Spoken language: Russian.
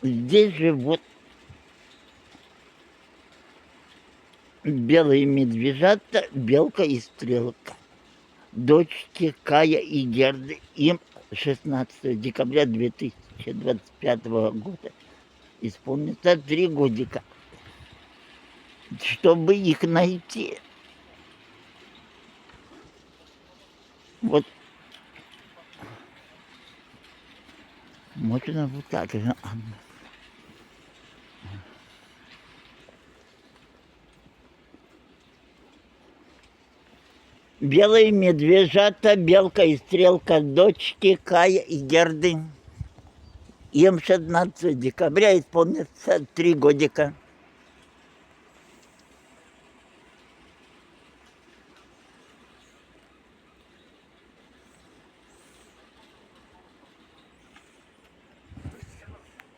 Здесь живут белые медвежата, Белка и Стрелка. Дочки Кая и Герды. Им 16 декабря 2025 года исполнится 3 годика. Чтобы их найти, вот можно вот так же. Белые медвежата, Белка и Стрелка, дочки Кая и Герды. Им 16 декабря исполнится 3 годика.